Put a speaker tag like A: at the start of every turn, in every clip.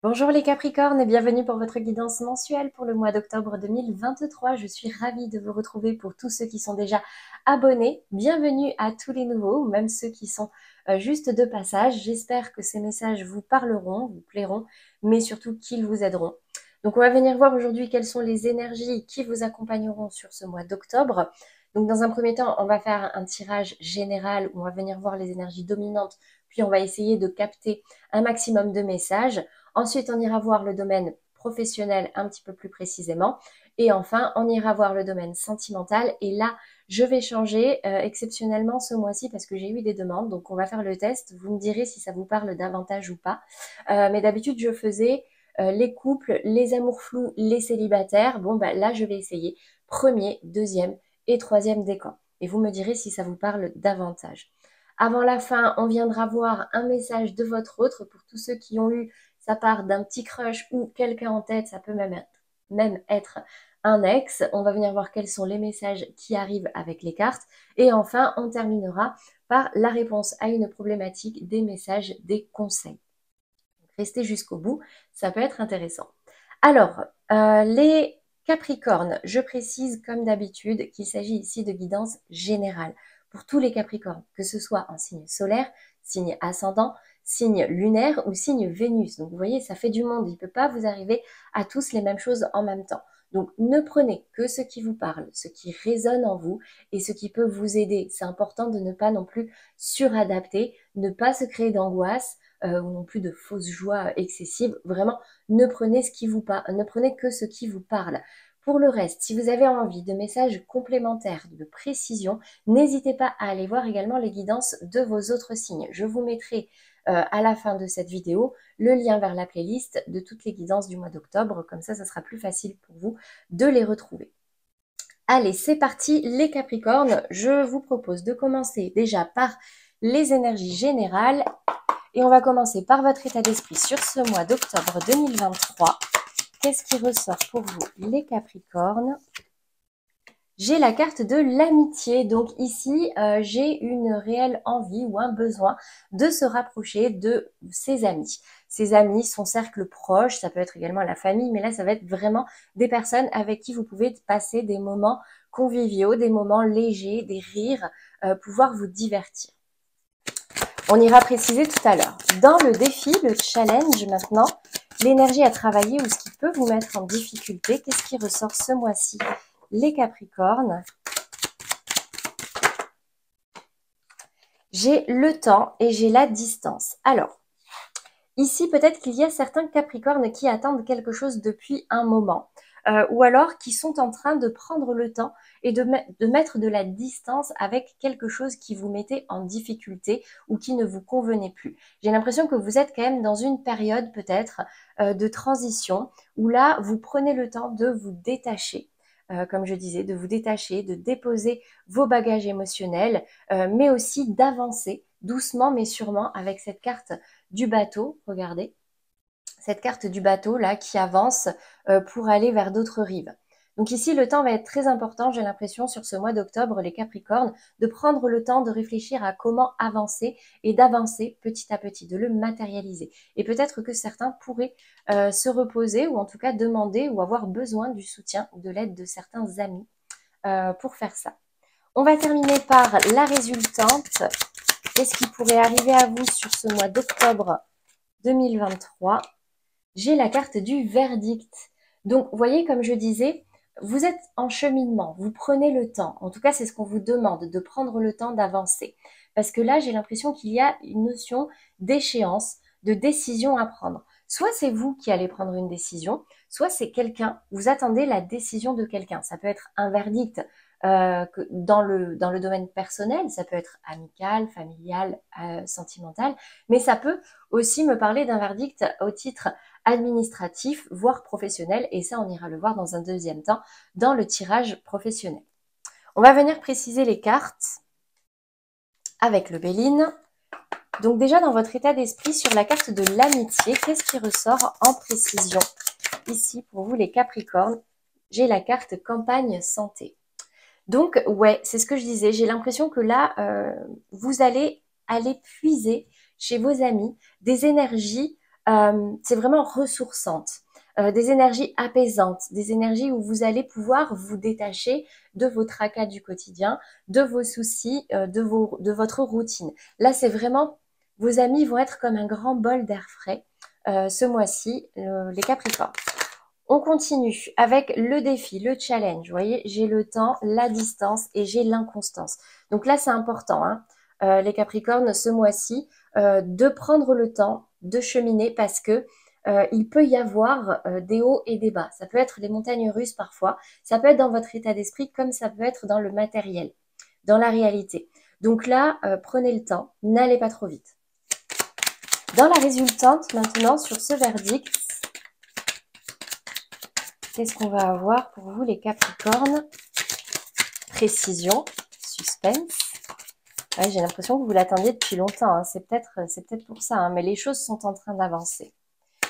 A: Bonjour les Capricornes et bienvenue pour votre guidance mensuelle pour le mois d'octobre 2023. Je suis ravie de vous retrouver pour tous ceux qui sont déjà abonnés. Bienvenue à tous les nouveaux ou même ceux qui sont juste de passage. J'espère que ces messages vous parleront, vous plairont, mais surtout qu'ils vous aideront. Donc on va venir voir aujourd'hui quelles sont les énergies qui vous accompagneront sur ce mois d'octobre. Donc dans un premier temps, on va faire un tirage général où on va venir voir les énergies dominantes, puis on va essayer de capter un maximum de messages. Ensuite, on ira voir le domaine professionnel un petit peu plus précisément. Et enfin, on ira voir le domaine sentimental. Et là, je vais changer exceptionnellement ce mois-ci parce que j'ai eu des demandes. Donc, on va faire le test. Vous me direz si ça vous parle davantage ou pas. Mais d'habitude, je faisais les couples, les amours flous, les célibataires. Bon, bah, là, je vais essayer premier, deuxième et troisième décan. Et vous me direz si ça vous parle davantage. Avant la fin, on viendra voir un message de votre autre pour tous ceux qui ont eu ça part d'un petit crush ou quelqu'un en tête, ça peut même être un ex. On va venir voir quels sont les messages qui arrivent avec les cartes. Et enfin, on terminera par la réponse à une problématique, des messages, des conseils. Restez jusqu'au bout, ça peut être intéressant. Alors, les Capricornes, je précise comme d'habitude qu'il s'agit ici de guidance générale pour tous les Capricornes, que ce soit en signe solaire, signe ascendant, signe lunaire ou signe Vénus. Donc vous voyez, ça fait du monde. Il ne peut pas vous arriver à tous les mêmes choses en même temps. Donc ne prenez que ce qui vous parle, ce qui résonne en vous et ce qui peut vous aider. C'est important de ne pas non plus suradapter, ne pas se créer d'angoisse ou non plus de fausses joies excessives. Vraiment, ne prenez ne prenez que ce qui vous parle. Pour le reste, si vous avez envie de messages complémentaires, de précision, n'hésitez pas à aller voir également les guidances de vos autres signes. Je vous mettrai à la fin de cette vidéo le lien vers la playlist de toutes les guidances du mois d'octobre. Comme ça sera plus facile pour vous de les retrouver. Allez, c'est parti les Capricornes. Je vous propose de commencer déjà par les énergies générales. Et on va commencer par votre état d'esprit sur ce mois d'octobre 2023. Qu'est-ce qui ressort pour vous les Capricornes ? J'ai la carte de l'amitié, donc ici j'ai une réelle envie ou un besoin de se rapprocher de ses amis. Ses amis, son cercle proche, ça peut être également la famille, mais là ça va être vraiment des personnes avec qui vous pouvez passer des moments conviviaux, des moments légers, des rires, pouvoir vous divertir. On ira préciser tout à l'heure. Dans le défi, le challenge maintenant, l'énergie à travailler ou ce qui peut vous mettre en difficulté, qu'est-ce qui ressort ce mois-ci les Capricornes? J'ai le temps et j'ai la distance. Alors, ici peut-être qu'il y a certains Capricornes qui attendent quelque chose depuis un moment. Ou alors qui sont en train de prendre le temps et de mettre de la distance avec quelque chose qui vous mettait en difficulté ou qui ne vous convenait plus. J'ai l'impression que vous êtes quand même dans une période peut-être de transition où là, vous prenez le temps de vous détacher. Comme je disais, de vous détacher, de déposer vos bagages émotionnels, mais aussi d'avancer doucement mais sûrement avec cette carte du bateau, regardez. Cette carte du bateau là qui avance pour aller vers d'autres rives. Donc ici, le temps va être très important, j'ai l'impression, sur ce mois d'octobre, les Capricornes, de prendre le temps de réfléchir à comment avancer et d'avancer petit à petit, de le matérialiser. Et peut-être que certains pourraient se reposer ou en tout cas demander ou avoir besoin du soutien ou de l'aide de certains amis pour faire ça. On va terminer par la résultante. Qu'est-ce qui pourrait arriver à vous sur ce mois d'octobre 2023 ? J'ai la carte du verdict. Donc, vous voyez, comme je disais, vous êtes en cheminement, vous prenez le temps. En tout cas, c'est ce qu'on vous demande, de prendre le temps d'avancer. Parce que là, j'ai l'impression qu'il y a une notion d'échéance, de décision à prendre. Soit c'est vous qui allez prendre une décision, soit c'est quelqu'un, vous attendez la décision de quelqu'un. Ça peut être un verdict dans le domaine personnel, ça peut être amical, familial, sentimental, mais ça peut aussi me parler d'un verdict au titre administratif, voire professionnel, et ça on ira le voir dans un deuxième temps dans le tirage professionnel. On va venir préciser les cartes avec le Béline. Donc déjà dans votre état d'esprit sur la carte de l'amitié, qu'est-ce qui ressort en précision ici, pour vous les Capricornes, j'ai la carte campagne santé. Donc, ouais, c'est ce que je disais. J'ai l'impression que là, vous allez aller puiser chez vos amis des énergies, c'est vraiment ressourçantes, des énergies apaisantes, des énergies où vous allez pouvoir vous détacher de vos tracas du quotidien, de vos soucis, de votre routine. Là, c'est vraiment, vos amis vont être comme un grand bol d'air frais ce mois-ci, les Capricornes. On continue avec le défi, le challenge. Vous voyez, j'ai le temps, la distance et j'ai l'inconstance. Donc là, c'est important, hein, les Capricornes, ce mois-ci, de prendre le temps de cheminer parce que il peut y avoir des hauts et des bas. Ça peut être les montagnes russes parfois. Ça peut être dans votre état d'esprit comme ça peut être dans le matériel, dans la réalité. Donc là, prenez le temps, n'allez pas trop vite. Dans la résultante, maintenant, sur ce verdict, qu'est-ce qu'on va avoir pour vous, les Capricornes? Précision, suspense. Ouais, j'ai l'impression que vous l'attendiez depuis longtemps. Hein. C'est peut-être pour ça, hein, mais les choses sont en train d'avancer.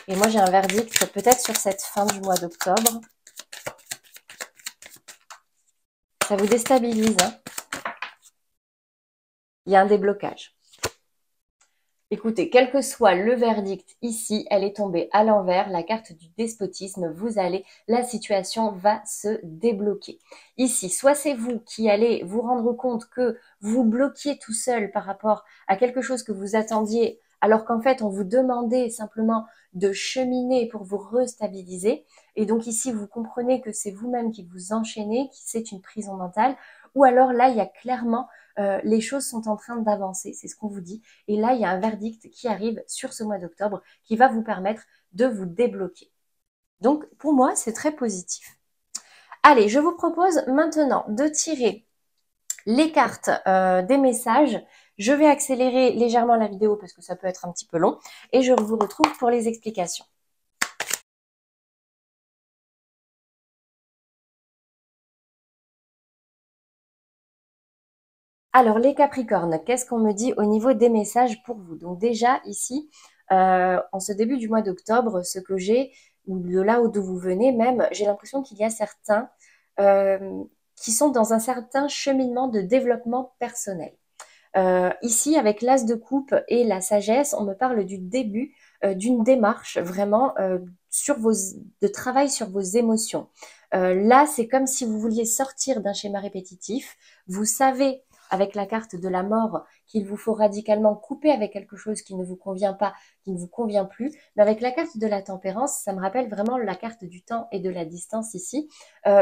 A: Et moi, j'ai un verdict peut-être sur cette fin du mois d'octobre. Ça vous déstabilise. Hein. Il y a un déblocage. Écoutez, quel que soit le verdict ici, elle est tombée à l'envers, la carte du despotisme, la situation va se débloquer. Ici, soit c'est vous qui allez vous rendre compte que vous bloquiez tout seul par rapport à quelque chose que vous attendiez, alors qu'en fait, on vous demandait simplement de cheminer pour vous restabiliser. Et donc ici, vous comprenez que c'est vous-même qui vous enchaînez, que c'est une prison mentale. Ou alors là, il y a clairement, les choses sont en train d'avancer, c'est ce qu'on vous dit. Et là, il y a un verdict qui arrive sur ce mois d'octobre qui va vous permettre de vous débloquer. Donc, pour moi, c'est très positif. Allez, je vous propose maintenant de tirer les cartes des messages. Je vais accélérer légèrement la vidéo parce que ça peut être un petit peu long. Et je vous retrouve pour les explications. Alors, les Capricornes, qu'est-ce qu'on me dit au niveau des messages pour vous? Donc déjà, ici, en ce début du mois d'octobre, ce que j'ai, ou de là d'où vous venez même, j'ai l'impression qu'il y a certains qui sont dans un certain cheminement de développement personnel. Ici, avec l'as de coupe et la sagesse, on me parle du début d'une démarche vraiment de travail sur vos émotions. Là, c'est comme si vous vouliez sortir d'un schéma répétitif. Vous savez, avec la carte de la mort, qu'il vous faut radicalement couper avec quelque chose qui ne vous convient pas, qui ne vous convient plus. Mais avec la carte de la tempérance, ça me rappelle vraiment la carte du temps et de la distance ici.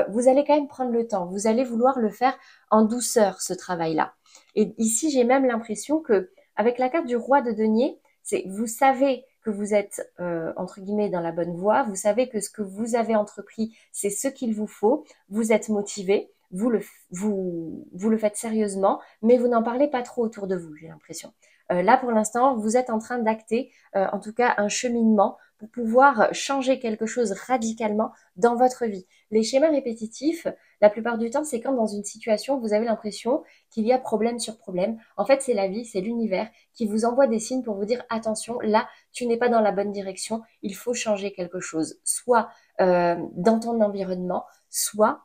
A: Vous allez quand même prendre le temps. Vous allez vouloir le faire en douceur, ce travail-là. Et ici, j'ai même l'impression que, avec la carte du roi de denier, vous savez que vous êtes, entre guillemets, dans la bonne voie, vous savez que ce que vous avez entrepris, c'est ce qu'il vous faut, vous êtes motivé, vous le faites sérieusement, mais vous n'en parlez pas trop autour de vous, j'ai l'impression. Là, pour l'instant, vous êtes en train d'acter, en tout cas, un cheminement pour pouvoir changer quelque chose radicalement dans votre vie. Les schémas répétitifs, la plupart du temps, c'est quand dans une situation, vous avez l'impression qu'il y a problème sur problème. En fait, c'est la vie, c'est l'univers qui vous envoie des signes pour vous dire attention, là, tu n'es pas dans la bonne direction, il faut changer quelque chose, soit dans ton environnement, soit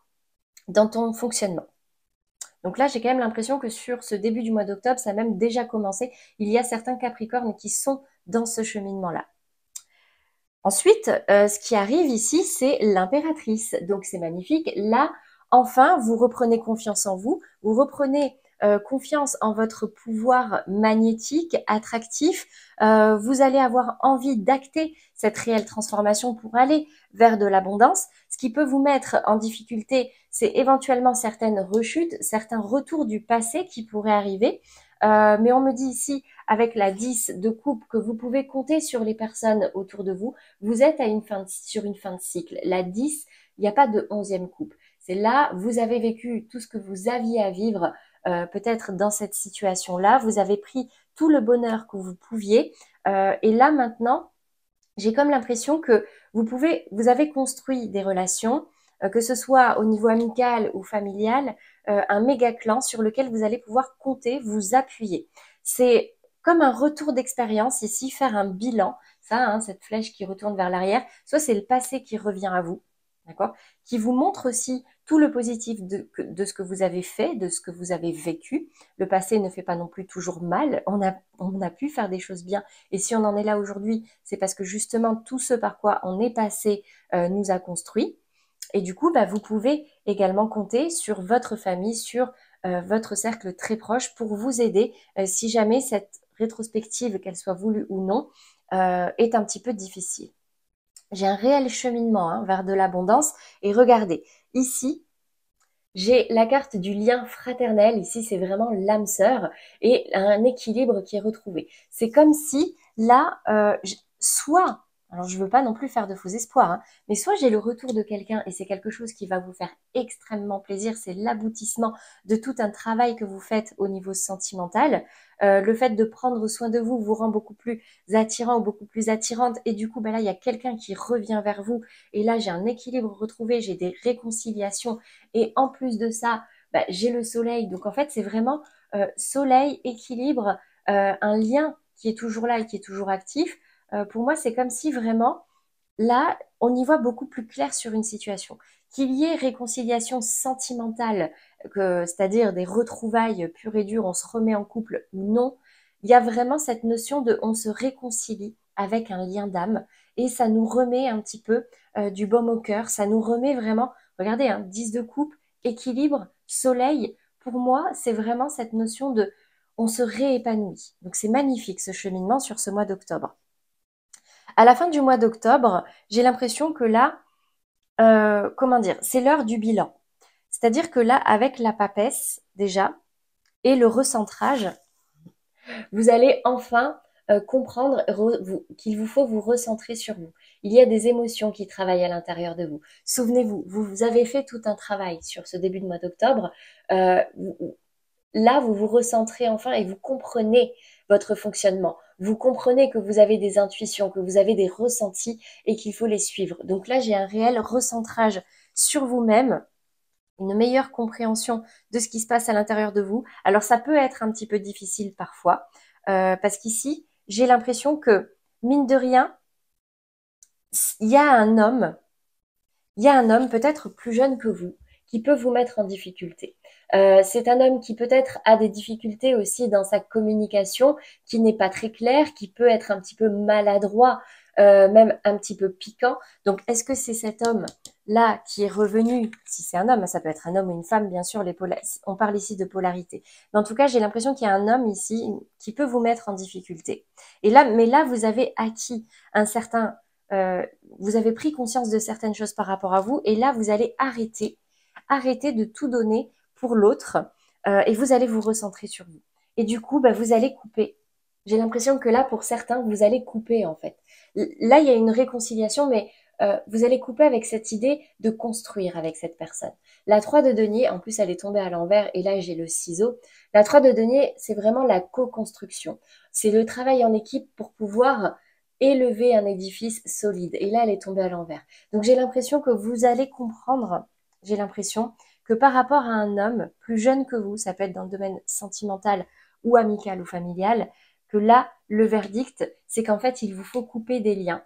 A: dans ton fonctionnement. Donc là, j'ai quand même l'impression que sur ce début du mois d'octobre, ça a même déjà commencé. Il y a certains Capricornes qui sont dans ce cheminement-là. Ensuite, ce qui arrive ici, c'est l'impératrice. Donc c'est magnifique. Là, enfin, vous reprenez confiance en vous, vous reprenez confiance en votre pouvoir magnétique, attractif. Vous allez avoir envie d'acter cette réelle transformation pour aller vers de l'abondance. Ce qui peut vous mettre en difficulté, c'est éventuellement certaines rechutes, certains retours du passé qui pourraient arriver. Mais on me dit ici, avec la 10 de coupe, que vous pouvez compter sur les personnes autour de vous. Vous êtes sur une fin de cycle. La 10, il n'y a pas de 11e coupe. C'est là, vous avez vécu tout ce que vous aviez à vivre, peut-être dans cette situation-là. Vous avez pris tout le bonheur que vous pouviez. Et là, maintenant, j'ai comme l'impression que vous avez construit des relations, que ce soit au niveau amical ou familial, un méga clan sur lequel vous allez pouvoir compter, vous appuyer. C'est comme un retour d'expérience ici, faire un bilan, ça, hein, cette flèche qui retourne vers l'arrière, soit c'est le passé qui revient à vous, d'accord, qui vous montre aussi tout le positif de ce que vous avez fait, de ce que vous avez vécu. Le passé ne fait pas non plus toujours mal, on a pu faire des choses bien, et si on en est là aujourd'hui, c'est parce que justement tout ce par quoi on est passé nous a construit. Et du coup, bah, vous pouvez également compter sur votre famille, sur votre cercle très proche pour vous aider si jamais cette rétrospective, qu'elle soit voulue ou non, est un petit peu difficile. J'ai un réel cheminement hein, vers de l'abondance. Et regardez, ici, j'ai la carte du lien fraternel. Ici, c'est vraiment l'âme sœur et un équilibre qui est retrouvé. C'est comme si là, soit, alors je veux pas non plus faire de faux espoirs, hein, mais soit j'ai le retour de quelqu'un et c'est quelque chose qui va vous faire extrêmement plaisir. C'est l'aboutissement de tout un travail que vous faites au niveau sentimental. Le fait de prendre soin de vous vous rend beaucoup plus attirant ou beaucoup plus attirante et du coup, ben là, il y a quelqu'un qui revient vers vous et là, j'ai un équilibre retrouvé, j'ai des réconciliations et en plus de ça, bah, j'ai le soleil. Donc en fait, c'est vraiment soleil, équilibre, un lien qui est toujours là et qui est toujours actif. Pour moi, c'est comme si vraiment, là, on y voit beaucoup plus clair sur une situation. Qu'il y ait réconciliation sentimentale, c'est-à-dire des retrouvailles pures et dures, on se remet en couple ou non, il y a vraiment cette notion de on se réconcilie avec un lien d'âme et ça nous remet un petit peu du baume au cœur, ça nous remet vraiment, regardez, hein, 10 de coupe, équilibre, soleil, pour moi, c'est vraiment cette notion de on se réépanouit. Donc c'est magnifique ce cheminement sur ce mois d'octobre. À la fin du mois d'octobre, j'ai l'impression que là, comment dire, c'est l'heure du bilan. C'est-à-dire que là, avec la papesse déjà et le recentrage, vous allez enfin comprendre qu'il vous faut vous recentrer sur vous. Il y a des émotions qui travaillent à l'intérieur de vous. Souvenez-vous, vous avez fait tout un travail sur ce début de mois d'octobre. Euh, Là, vous vous recentrez enfin et vous comprenez votre fonctionnement. Vous comprenez que vous avez des intuitions, que vous avez des ressentis et qu'il faut les suivre. Donc là, j'ai un réel recentrage sur vous-même, une meilleure compréhension de ce qui se passe à l'intérieur de vous. Alors ça peut être un petit peu difficile parfois, parce qu'ici, j'ai l'impression que, mine de rien, il y a un homme il y a un homme peut-être plus jeune que vous qui peut vous mettre en difficulté. C'est un homme qui peut-être a des difficultés aussi dans sa communication, qui n'est pas très clair, qui peut être un petit peu maladroit, même un petit peu piquant. Donc, est-ce que c'est cet homme-là qui est revenu, si c'est un homme, ça peut être un homme ou une femme, bien sûr, on parle ici de polarité. Mais en tout cas, j'ai l'impression qu'il y a un homme ici qui peut vous mettre en difficulté. Et là, mais là, vous avez acquis un certain vous avez pris conscience de certaines choses par rapport à vous et là, vous allez arrêter de tout donner pour l'autre et vous allez vous recentrer sur vous. Et du coup, bah, vous allez couper. J'ai l'impression que là, pour certains, vous allez couper en fait. Là, il y a une réconciliation, mais vous allez couper avec cette idée de construire avec cette personne. La 3 de denier, en plus, elle est tombée à l'envers et là, j'ai le ciseau. La 3 de denier, c'est vraiment la co-construction. C'est le travail en équipe pour pouvoir élever un édifice solide. Et là, elle est tombée à l'envers. Donc j'ai l'impression que vous allez comprendre, j'ai l'impression que par rapport à un homme plus jeune que vous, ça peut être dans le domaine sentimental ou amical ou familial, que là, le verdict, c'est qu'en fait, il vous faut couper des liens.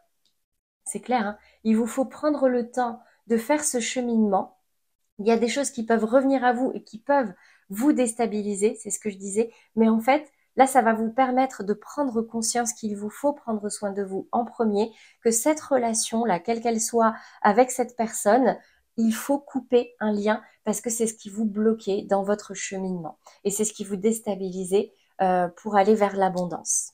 A: C'est clair, hein. Il vous faut prendre le temps de faire ce cheminement. Il y a des choses qui peuvent revenir à vous et qui peuvent vous déstabiliser, c'est ce que je disais, mais en fait, là, ça va vous permettre de prendre conscience qu'il vous faut prendre soin de vous en premier, que cette relation-là, quelle qu'elle soit avec cette personne, il faut couper un lien parce que c'est ce qui vous bloquait dans votre cheminement et c'est ce qui vous déstabilisait pour aller vers l'abondance.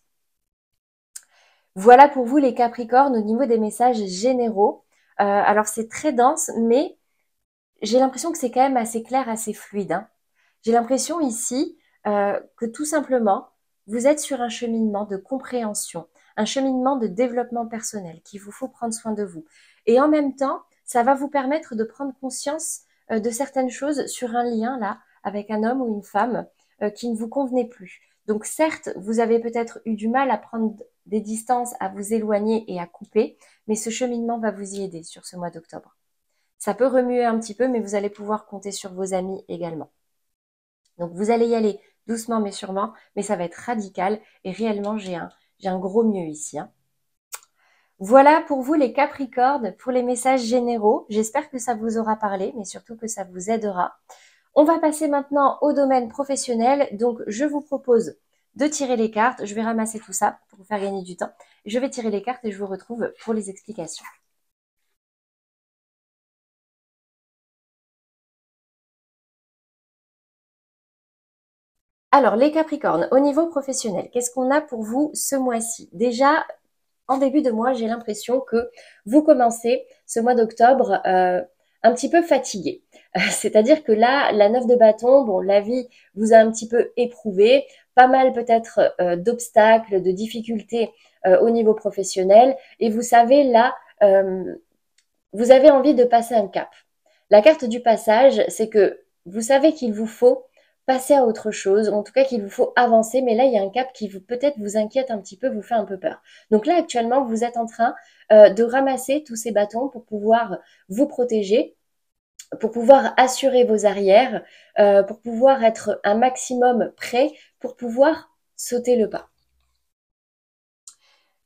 A: Voilà pour vous les Capricornes au niveau des messages généraux. Alors c'est très dense, mais j'ai l'impression que c'est quand même assez clair, assez fluide, hein. J'ai l'impression ici que tout simplement, vous êtes sur un cheminement de compréhension, un cheminement de développement personnel, qu'il vous faut prendre soin de vous. Et en même temps, ça va vous permettre de prendre conscience de certaines choses sur un lien là, avec un homme ou une femme qui ne vous convenait plus. Donc certes, vous avez peut-être eu du mal à prendre des distances, à vous éloigner et à couper, mais ce cheminement va vous y aider sur ce mois d'octobre. Ça peut remuer un petit peu, mais vous allez pouvoir compter sur vos amis également. Donc vous allez y aller doucement mais sûrement, mais ça va être radical et réellement j'ai un gros mieux ici, hein. Voilà pour vous les Capricornes, pour les messages généraux. J'espère que ça vous aura parlé, mais surtout que ça vous aidera. On va passer maintenant au domaine professionnel. Donc, je vous propose de tirer les cartes. Je vais ramasser tout ça pour vous faire gagner du temps. Je vais tirer les cartes et je vous retrouve pour les explications. Alors, les Capricornes, au niveau professionnel, qu'est-ce qu'on a pour vous ce mois-ci? Déjà, en début de mois, j'ai l'impression que vous commencez ce mois d'octobre un petit peu fatigué. C'est-à-dire que là, la 9 de bâton, bon, la vie vous a un petit peu éprouvé, pas mal peut-être d'obstacles, de difficultés au niveau professionnel. Et vous savez, là, vous avez envie de passer un cap. La carte du passage, c'est que vous savez qu'il vous faut passer à autre chose, ou en tout cas qu'il vous faut avancer, mais là, il y a un cap qui peut-être vous inquiète un petit peu, vous fait un peu peur. Donc là, actuellement, vous êtes en train de ramasser tous ces bâtons pour pouvoir vous protéger, pour pouvoir assurer vos arrières, pour pouvoir être un maximum prêt, pour pouvoir sauter le pas.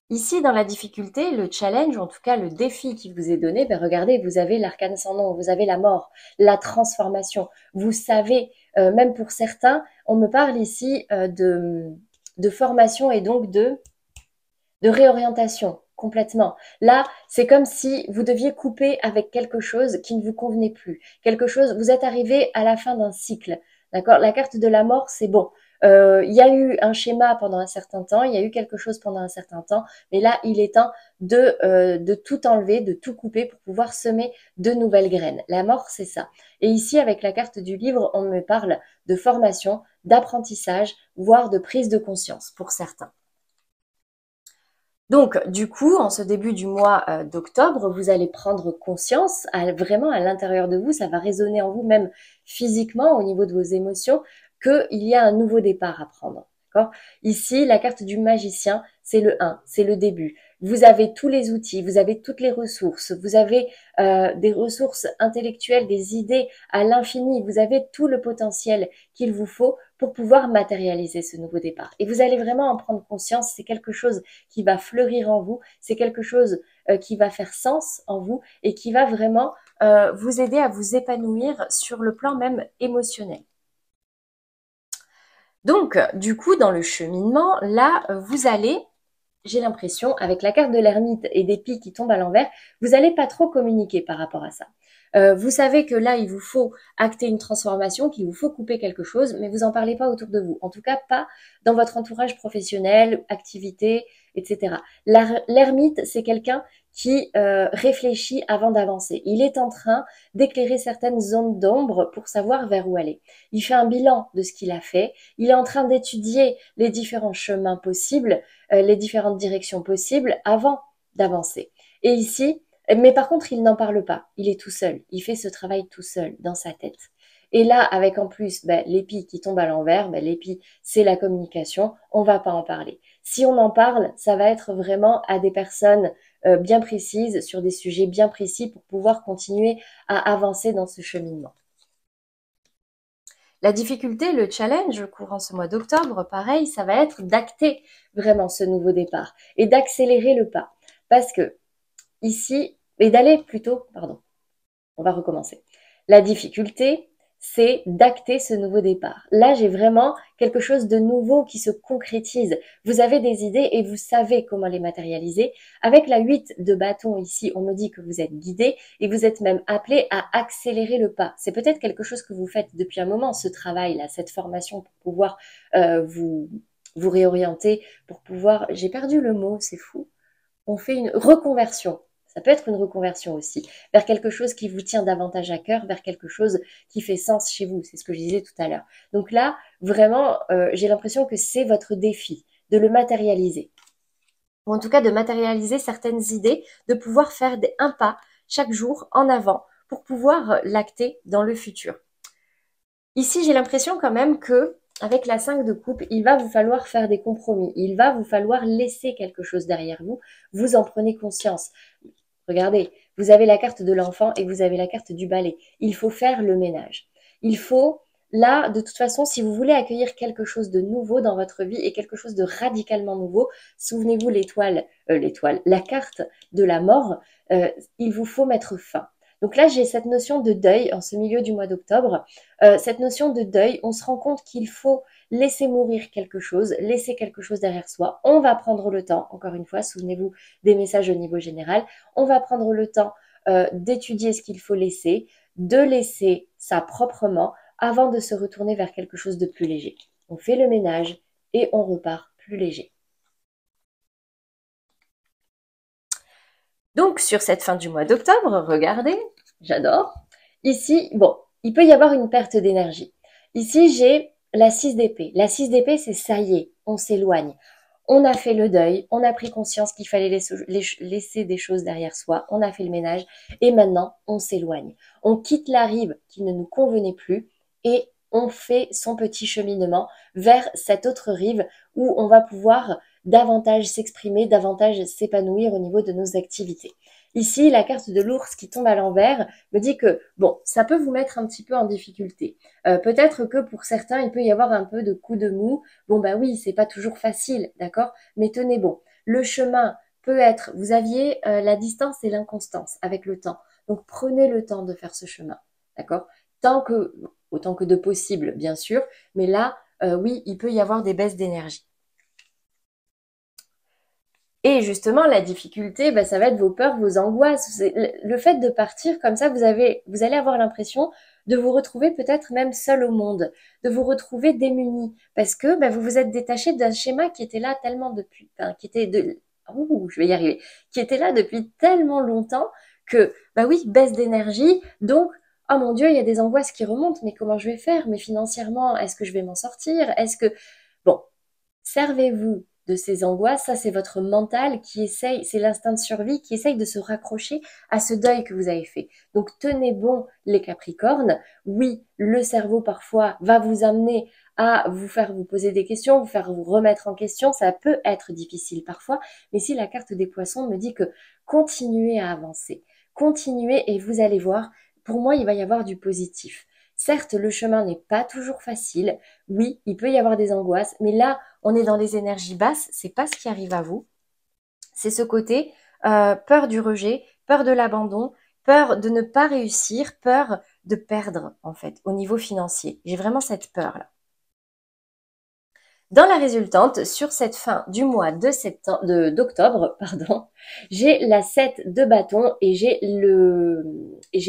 A: Ici, dans la difficulté, le challenge, ou en tout cas le défi qui vous est donné, ben regardez, vous avez l'arcane sans nom, vous avez la mort, la transformation. Vous savez, même pour certains, on me parle ici de formation et donc de réorientation complètement. Là, c'est comme si vous deviez couper avec quelque chose qui ne vous convenait plus. Quelque chose, vous êtes arrivé à la fin d'un cycle. D'accord? La carte de la mort, c'est bon. Il y a eu un schéma pendant un certain temps, il y a eu quelque chose pendant un certain temps, mais là, il est temps de tout enlever, de tout couper pour pouvoir semer de nouvelles graines. La mort, c'est ça. Et ici, avec la carte du livre, on me parle de formation, d'apprentissage, voire de prise de conscience pour certains. Donc, du coup, en ce début du mois d'octobre, vous allez prendre conscience vraiment à l'intérieur de vous, ça va résonner en vous, même physiquement, au niveau de vos émotions, qu'il y a un nouveau départ à prendre. Ici, la carte du magicien, c'est le 1, c'est le début. Vous avez tous les outils, vous avez toutes les ressources, vous avez des ressources intellectuelles, des idées à l'infini, vous avez tout le potentiel qu'il vous faut pour pouvoir matérialiser ce nouveau départ. Et vous allez vraiment en prendre conscience, c'est quelque chose qui va fleurir en vous, c'est quelque chose qui va faire sens en vous et qui va vraiment vous aider à vous épanouir sur le plan même émotionnel. Donc, du coup, dans le cheminement, là, vous allez, j'ai l'impression, avec la carte de l'ermite et des pics qui tombent à l'envers, vous n'allez pas trop communiquer par rapport à ça. Vous savez que là, il vous faut acter une transformation, qu'il vous faut couper quelque chose, mais vous n'en parlez pas autour de vous. En tout cas, pas dans votre entourage professionnel, activité, etc. L'ermite, c'est quelqu'un qui réfléchit avant d'avancer. Il est en train d'éclairer certaines zones d'ombre pour savoir vers où aller. Il fait un bilan de ce qu'il a fait. Il est en train d'étudier les différents chemins possibles, les différentes directions possibles avant d'avancer. Et ici, mais par contre, il n'en parle pas. Il est tout seul. Il fait ce travail tout seul dans sa tête. Et là, avec en plus l'épi qui tombe à l'envers, l'épi, c'est la communication. On va pas en parler. Si on en parle, ça va être vraiment à des personnes bien précises, sur des sujets bien précis pour pouvoir continuer à avancer dans ce cheminement. La difficulté, le challenge courant ce mois d'octobre, pareil, ça va être d'acter vraiment ce nouveau départ et d'accélérer le pas. Parce que ici, et d'aller plutôt, pardon, on va recommencer. La difficulté, c'est d'acter ce nouveau départ. Là, j'ai vraiment quelque chose de nouveau qui se concrétise. Vous avez des idées et vous savez comment les matérialiser. Avec la 8 de bâton ici, on me dit que vous êtes guidé et vous êtes même appelé à accélérer le pas. C'est peut-être quelque chose que vous faites depuis un moment, ce travail-là, cette formation pour pouvoir vous réorienter, pour pouvoir... J'ai perdu le mot, c'est fou. On fait une reconversion. Ça peut être une reconversion aussi, vers quelque chose qui vous tient davantage à cœur, vers quelque chose qui fait sens chez vous. C'est ce que je disais tout à l'heure. Donc là, vraiment, j'ai l'impression que c'est votre défi, de le matérialiser. Ou en tout cas, de matérialiser certaines idées, de pouvoir faire un pas chaque jour en avant pour pouvoir l'acter dans le futur. Ici, j'ai l'impression quand même que avec la 5 de coupe, il va vous falloir faire des compromis. Il va vous falloir laisser quelque chose derrière vous. Vous en prenez conscience. Regardez, vous avez la carte de l'enfant et vous avez la carte du balai. Il faut faire le ménage. Il faut là, de toute façon, si vous voulez accueillir quelque chose de nouveau dans votre vie et quelque chose de radicalement nouveau, souvenez-vous la carte de la mort, il vous faut mettre fin. Donc là, j'ai cette notion de deuil en ce milieu du mois d'octobre. Cette notion de deuil, on se rend compte qu'il faut laisser mourir quelque chose, laisser quelque chose derrière soi. On va prendre le temps, encore une fois, souvenez-vous des messages au niveau général, on va prendre le temps d'étudier ce qu'il faut laisser, de laisser ça proprement avant de se retourner vers quelque chose de plus léger. On fait le ménage et on repart plus léger. Donc, sur cette fin du mois d'octobre, regardez, j'adore. Ici, bon, il peut y avoir une perte d'énergie. Ici, j'ai la 6 d'épée. La 6 d'épée, c'est ça y est, on s'éloigne. On a fait le deuil, on a pris conscience qu'il fallait laisser des choses derrière soi, on a fait le ménage et maintenant on s'éloigne. On quitte la rive qui ne nous convenait plus et on fait son petit cheminement vers cette autre rive où on va pouvoir davantage s'exprimer, davantage s'épanouir au niveau de nos activités. Ici, la carte de l'ours qui tombe à l'envers me dit que, bon, ça peut vous mettre un petit peu en difficulté. Peut-être que pour certains, il peut y avoir un peu de coup de mou. Bon, bah oui, c'est pas toujours facile, d'accord? Mais tenez bon. Le chemin peut être, vous aviez la distance et l'inconstance avec le temps. Donc, prenez le temps de faire ce chemin, d'accord? Autant que de possible, bien sûr. Mais là, oui, il peut y avoir des baisses d'énergie. Et justement, la difficulté, bah, ça va être vos peurs, vos angoisses. Le fait de partir comme ça, vous allez avoir l'impression de vous retrouver peut-être même seul au monde, de vous retrouver démuni, parce que bah, vous vous êtes détaché d'un schéma qui était là tellement depuis, enfin, je vais y arriver, qui était là depuis tellement longtemps que, bah oui, baisse d'énergie, donc, oh mon Dieu, il y a des angoisses qui remontent, mais comment je vais faire? Mais financièrement, est-ce que je vais m'en sortir? Bon, servez-vous de ces angoisses, ça c'est votre mental qui essaye, c'est l'instinct de survie qui essaye de se raccrocher à ce deuil que vous avez fait. Donc tenez bon les Capricornes, oui, le cerveau parfois va vous amener à vous faire vous poser des questions, vous faire vous remettre en question, ça peut être difficile parfois, mais si la carte des poissons me dit que continuez à avancer, continuez et vous allez voir, pour moi il va y avoir du positif. Certes, le chemin n'est pas toujours facile. Oui, il peut y avoir des angoisses, mais là, on est dans les énergies basses. C'est pas ce qui arrive à vous. C'est ce côté peur du rejet, peur de l'abandon, peur de ne pas réussir, peur de perdre en fait au niveau financier. J'ai vraiment cette peur là. Dans la résultante, sur cette fin du mois d'octobre, pardon, j'ai la 7 de bâton et j'ai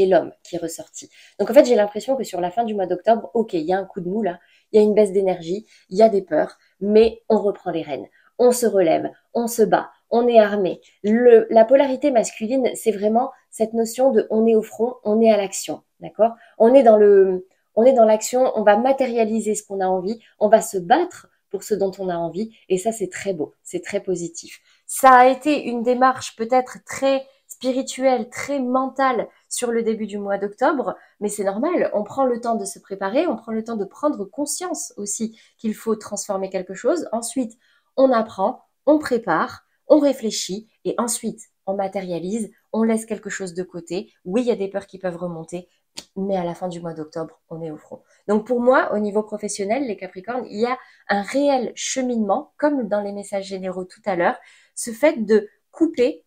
A: l'homme qui est ressorti. Donc en fait, j'ai l'impression que sur la fin du mois d'octobre, ok, il y a un coup de mou là, il y a une baisse d'énergie, il y a des peurs, mais on reprend les rênes. On se relève, on se bat, on est armé. La polarité masculine, c'est vraiment cette notion de on est au front, on est à l'action, d'accord? On est dans l'action, on va matérialiser ce qu'on a envie, on va se battre pour ce dont on a envie. Et ça, c'est très beau, c'est très positif. Ça a été une démarche peut-être très spirituelle, très mentale sur le début du mois d'octobre, mais c'est normal, on prend le temps de se préparer, on prend le temps de prendre conscience aussi qu'il faut transformer quelque chose. Ensuite, on apprend, on prépare, on réfléchit et ensuite, on matérialise, on laisse quelque chose de côté. Oui, il y a des peurs qui peuvent remonter, mais à la fin du mois d'octobre, on est au front. Donc pour moi, au niveau professionnel, les Capricornes, il y a un réel cheminement, comme dans les messages généraux tout à l'heure, ce fait de couper.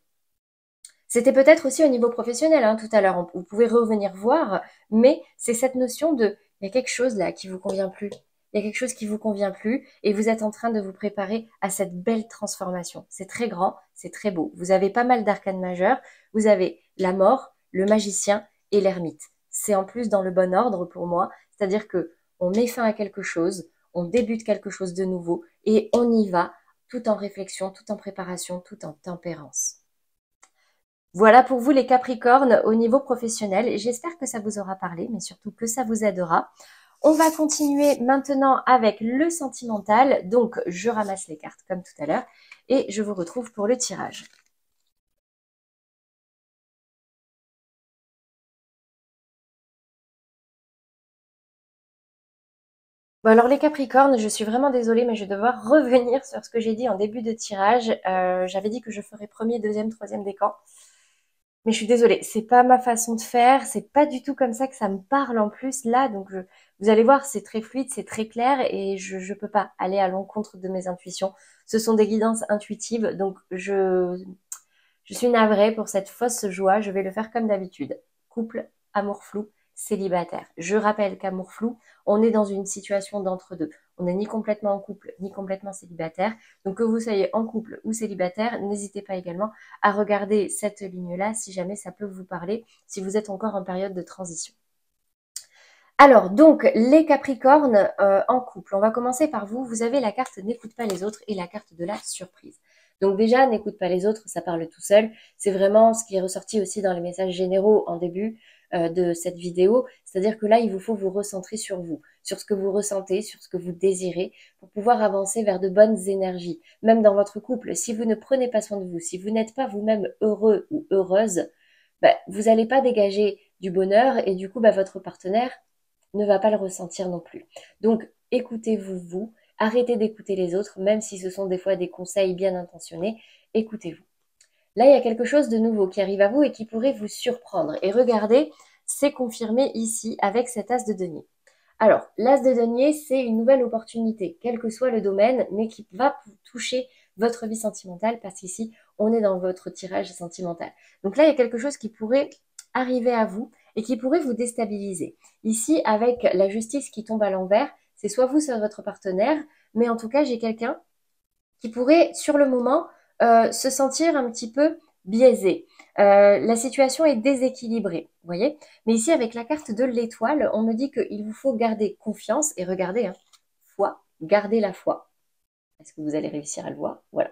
A: C'était peut-être aussi au niveau professionnel hein, tout à l'heure, vous pouvez revenir voir, mais c'est cette notion de, il y a quelque chose là qui vous convient plus. Il y a quelque chose qui vous convient plus et vous êtes en train de vous préparer à cette belle transformation. C'est très grand, c'est très beau. Vous avez pas mal d'arcanes majeurs. Vous avez la mort, le magicien et l'ermite. C'est en plus dans le bon ordre pour moi, c'est-à-dire que on met fin à quelque chose, on débute quelque chose de nouveau et on y va tout en réflexion, tout en préparation, tout en tempérance. Voilà pour vous les Capricornes au niveau professionnel. J'espère que ça vous aura parlé, mais surtout que ça vous aidera. On va continuer maintenant avec le sentimental. Donc, je ramasse les cartes comme tout à l'heure et je vous retrouve pour le tirage. Bon alors les Capricornes, je suis vraiment désolée, mais je vais devoir revenir sur ce que j'ai dit en début de tirage. J'avais dit que je ferais premier, deuxième, troisième décan. Mais je suis désolée, c'est pas ma façon de faire, c'est pas du tout comme ça que ça me parle en plus là, donc vous allez voir, c'est très fluide, c'est très clair et je peux pas aller à l'encontre de mes intuitions. Ce sont des guidances intuitives, donc je suis navrée pour cette fausse joie, je vais le faire comme d'habitude. Couple, amour flou, célibataire. Je rappelle qu'amour flou, on est dans une situation d'entre-deux. On n'est ni complètement en couple, ni complètement célibataire. Donc que vous soyez en couple ou célibataire, n'hésitez pas également à regarder cette ligne-là si jamais ça peut vous parler, si vous êtes encore en période de transition. Alors, donc, les Capricornes en couple. On va commencer par vous. Vous avez la carte n'écoute pas les autres et la carte de la surprise. Donc déjà, n'écoute pas les autres, ça parle tout seul. C'est vraiment ce qui est ressorti aussi dans les messages généraux en début de cette vidéo. C'est-à-dire que là, il vous faut vous recentrer sur vous, sur ce que vous ressentez, sur ce que vous désirez, pour pouvoir avancer vers de bonnes énergies. Même dans votre couple, si vous ne prenez pas soin de vous, si vous n'êtes pas vous-même heureux ou heureuse, vous n'allez pas dégager du bonheur et du coup, votre partenaire ne va pas le ressentir non plus. Donc, écoutez-vous, vous, arrêtez d'écouter les autres, même si ce sont des fois des conseils bien intentionnés, écoutez-vous. Là, il y a quelque chose de nouveau qui arrive à vous et qui pourrait vous surprendre. Et regardez, c'est confirmé ici avec cet as de denier. Alors, l'as de denier, c'est une nouvelle opportunité, quel que soit le domaine, mais qui va toucher votre vie sentimentale parce qu'ici, on est dans votre tirage sentimental. Donc là, il y a quelque chose qui pourrait arriver à vous et qui pourrait vous déstabiliser. Ici, avec la justice qui tombe à l'envers, c'est soit vous, soit votre partenaire, mais en tout cas, j'ai quelqu'un qui pourrait, sur le moment, se sentir un petit peu biaisé. La situation est déséquilibrée, vous voyez. Mais ici, avec la carte de l'étoile, on me dit qu'il vous faut garder confiance et regardez, hein, foi, gardez la foi. Est-ce que vous allez réussir à le voir? Voilà.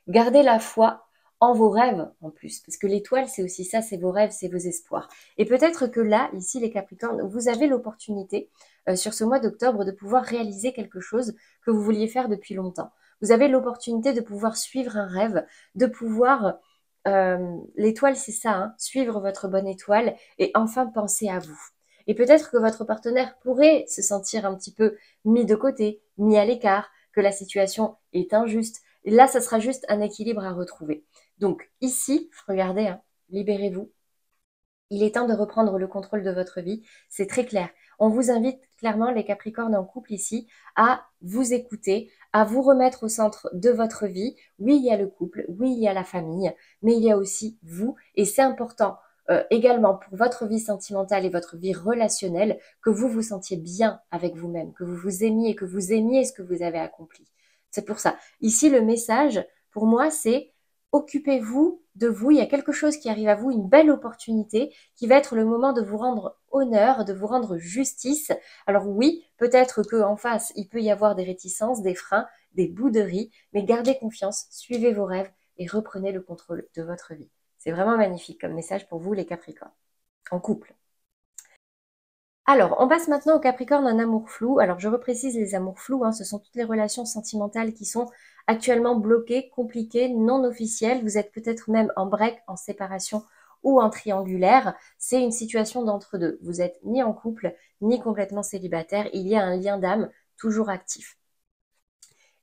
A: Gardez la foi en vos rêves en plus, parce que l'étoile, c'est aussi ça, c'est vos rêves, c'est vos espoirs. Et peut-être que là, ici, les Capricornes, vous avez l'opportunité sur ce mois d'octobre de pouvoir réaliser quelque chose que vous vouliez faire depuis longtemps. Vous avez l'opportunité de pouvoir suivre un rêve, de pouvoir... l'étoile, c'est ça, hein, suivre votre bonne étoile et enfin penser à vous. Et peut-être que votre partenaire pourrait se sentir un petit peu mis de côté, mis à l'écart, que la situation est injuste. Et là, ça sera juste un équilibre à retrouver. Donc ici, regardez, hein, libérez-vous. Il est temps de reprendre le contrôle de votre vie. C'est très clair. On vous invite clairement, les Capricornes en couple ici, à vous écouter, à vous remettre au centre de votre vie. Oui, il y a le couple, oui, il y a la famille, mais il y a aussi vous. Et c'est important également pour votre vie sentimentale et votre vie relationnelle que vous vous sentiez bien avec vous-même, que vous vous aimiez et que vous aimiez ce que vous avez accompli. C'est pour ça. Ici, le message, pour moi, c'est occupez-vous de vous. Il y a quelque chose qui arrive à vous, une belle opportunité qui va être le moment de vous rendre honneur, de vous rendre justice. Alors oui, peut-être qu'en face, il peut y avoir des réticences, des freins, des bouderies, mais gardez confiance, suivez vos rêves et reprenez le contrôle de votre vie. C'est vraiment magnifique comme message pour vous, les Capricornes, en couple. Alors, on passe maintenant au Capricorne en amour flou. Alors, je reprécise les amours flous, hein, ce sont toutes les relations sentimentales qui sont actuellement bloquées, compliquées, non officielles. Vous êtes peut-être même en break, en séparation ou en triangulaire. C'est une situation d'entre-deux. Vous êtes ni en couple, ni complètement célibataire. Il y a un lien d'âme toujours actif.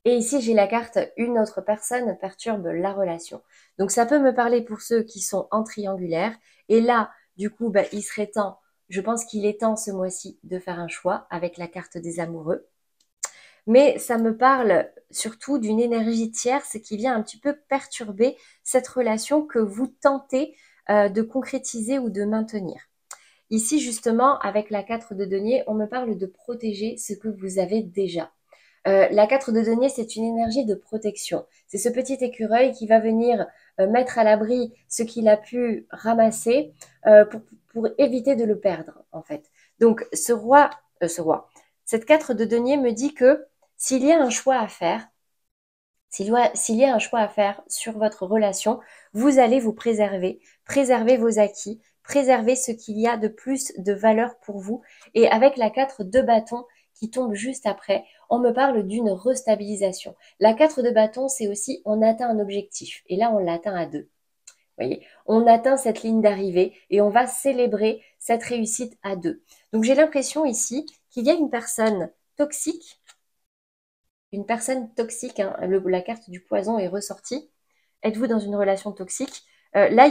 A: Et ici, j'ai la carte une autre personne perturbe la relation. Donc, ça peut me parler pour ceux qui sont en triangulaire. Et là, du coup, il serait temps, je pense qu'il est temps ce mois-ci de faire un choix avec la carte des amoureux. Mais ça me parle surtout d'une énergie tierce qui vient un petit peu perturber cette relation que vous tentez de concrétiser ou de maintenir. Ici, justement, avec la 4 de denier, on me parle de protéger ce que vous avez déjà. La 4 de denier, c'est une énergie de protection. C'est ce petit écureuil qui va venir mettre à l'abri ce qu'il a pu ramasser pour éviter de le perdre, en fait. Donc, cette 4 de denier me dit que s'il y a un choix à faire, s'il y a un choix à faire sur votre relation, vous allez vous préserver, préserver vos acquis, préserver ce qu'il y a de plus de valeur pour vous. Et avec la 4 de bâton qui tombe juste après, on me parle d'une restabilisation. La 4 de bâton, c'est aussi on atteint un objectif. Et là, on l'atteint à deux. Vous voyez, on atteint cette ligne d'arrivée et on va célébrer cette réussite à deux. Donc j'ai l'impression ici qu'il y a une personne toxique, hein, la carte du poison est ressortie. Êtes-vous dans une relation toxique? Là,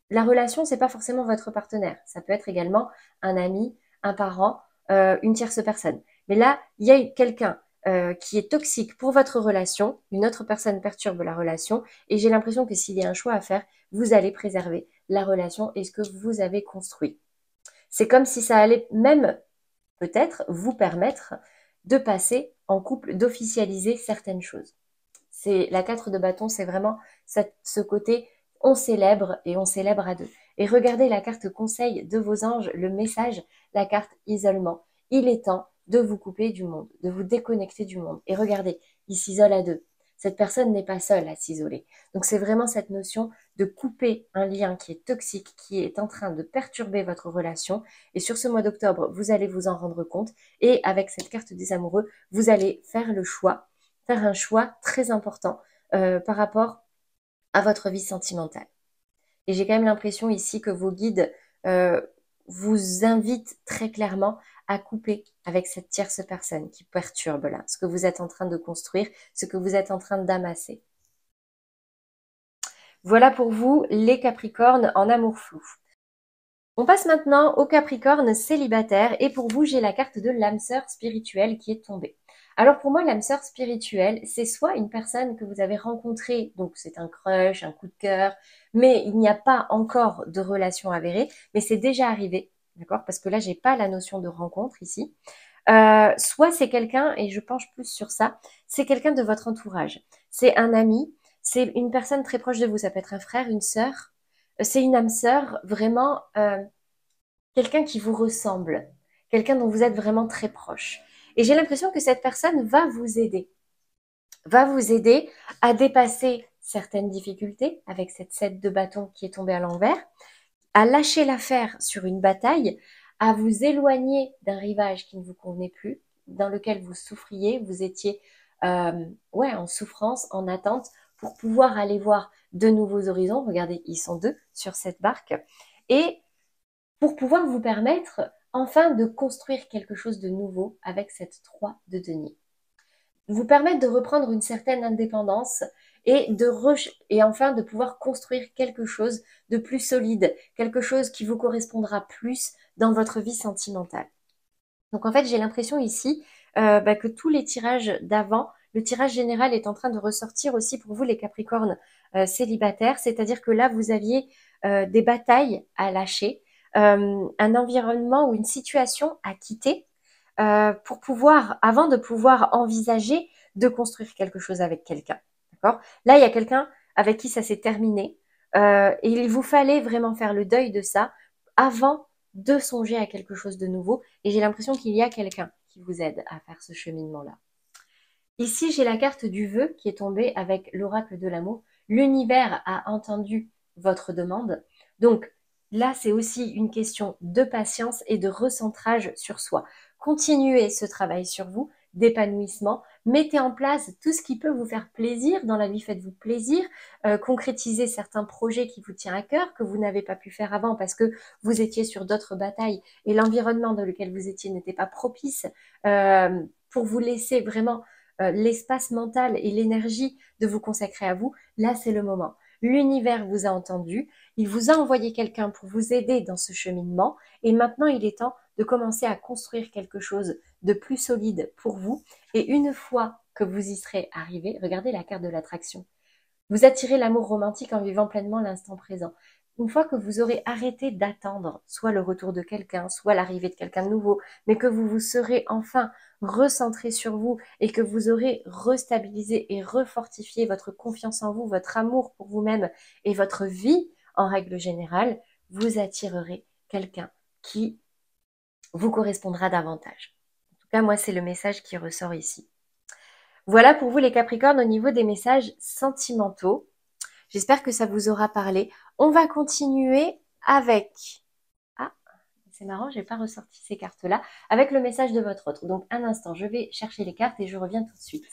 A: la relation, c'est pas forcément votre partenaire. Ça peut être également un ami, un parent, une tierce personne. Mais là, il y a quelqu'un qui est toxique pour votre relation, une autre personne perturbe la relation, et j'ai l'impression que s'il y a un choix à faire, vous allez préserver la relation et ce que vous avez construit. C'est comme si ça allait même peut-être vous permettre de passer en couple, d'officialiser certaines choses. C'est la 4 de bâton, c'est vraiment ce côté on célèbre et on célèbre à deux. Et regardez la carte conseil de vos anges, le message, la carte isolement. Il est temps de vous couper du monde, de vous déconnecter du monde. Et regardez, il s'isole à deux. Cette personne n'est pas seule à s'isoler. Donc c'est vraiment cette notion de couper un lien qui est toxique, qui est en train de perturber votre relation. Et sur ce mois d'octobre, vous allez vous en rendre compte. Et avec cette carte des amoureux, vous allez faire un choix très important par rapport à votre vie sentimentale. Et j'ai quand même l'impression ici que vos guides vous invitent très clairement à couper avec cette tierce personne qui perturbe là, ce que vous êtes en train de construire, ce que vous êtes en train d'amasser. Voilà pour vous les Capricornes en amour flou. On passe maintenant aux Capricornes célibataires et pour vous, j'ai la carte de l'âme sœur spirituelle qui est tombée. Alors pour moi, l'âme sœur spirituelle, c'est soit une personne que vous avez rencontrée, donc c'est un crush, un coup de cœur, mais il n'y a pas encore de relation avérée, mais c'est déjà arrivé, d'accord? Parce que là, j'ai pas la notion de rencontre ici. Soit c'est quelqu'un, et je penche plus sur ça, c'est quelqu'un de votre entourage. C'est un ami, c'est une personne très proche de vous, ça peut être un frère, une sœur, c'est une âme sœur, vraiment quelqu'un qui vous ressemble, quelqu'un dont vous êtes vraiment très proche. Et j'ai l'impression que cette personne va vous aider à dépasser certaines difficultés avec cette 7 de bâton qui est tombée à l'envers, à lâcher l'affaire sur une bataille, à vous éloigner d'un rivage qui ne vous convenait plus, dans lequel vous souffriez, vous étiez en souffrance, en attente, pour pouvoir aller voir de nouveaux horizons. Regardez, ils sont deux sur cette barque. Et pour pouvoir vous permettre enfin de construire quelque chose de nouveau avec cette 3 de denier. Vous permettre de reprendre une certaine indépendance et enfin de pouvoir construire quelque chose de plus solide, quelque chose qui vous correspondra plus dans votre vie sentimentale. Donc en fait, j'ai l'impression ici que tous les tirages d'avant, le tirage général est en train de ressortir aussi pour vous les Capricornes célibataires, c'est-à-dire que là, vous aviez des batailles à lâcher, un environnement ou une situation à quitter pour pouvoir, avant de pouvoir envisager de construire quelque chose avec quelqu'un. D'accord? Là, il y a quelqu'un avec qui ça s'est terminé et il vous fallait vraiment faire le deuil de ça avant de songer à quelque chose de nouveau. Et j'ai l'impression qu'il y a quelqu'un qui vous aide à faire ce cheminement-là. Ici, j'ai la carte du vœu qui est tombée avec l'oracle de l'amour. L'univers a entendu votre demande. Donc là, c'est aussi une question de patience et de recentrage sur soi. Continuez ce travail sur vous, d'épanouissement. Mettez en place tout ce qui peut vous faire plaisir dans la vie. Faites-vous plaisir. Concrétisez certains projets qui vous tiennent à cœur, que vous n'avez pas pu faire avant parce que vous étiez sur d'autres batailles et l'environnement dans lequel vous étiez n'était pas propice pour vous laisser vraiment l'espace mental et l'énergie de vous consacrer à vous, là c'est le moment. L'univers vous a entendu, il vous a envoyé quelqu'un pour vous aider dans ce cheminement et maintenant il est temps de commencer à construire quelque chose de plus solide pour vous et une fois que vous y serez arrivé, regardez la carte de l'attraction. Vous attirez l'amour romantique en vivant pleinement l'instant présent. Une fois que vous aurez arrêté d'attendre soit le retour de quelqu'un, soit l'arrivée de quelqu'un de nouveau, mais que vous vous serez enfin recentré sur vous et que vous aurez restabilisé et refortifié votre confiance en vous, votre amour pour vous-même et votre vie en règle générale, vous attirerez quelqu'un qui vous correspondra davantage. En tout cas, moi, c'est le message qui ressort ici. Voilà pour vous les Capricornes au niveau des messages sentimentaux. J'espère que ça vous aura parlé. On va continuer avec... Ah, c'est marrant, j'ai pas ressorti ces cartes-là. Avec le message de votre autre. Donc, un instant, je vais chercher les cartes et je reviens tout de suite.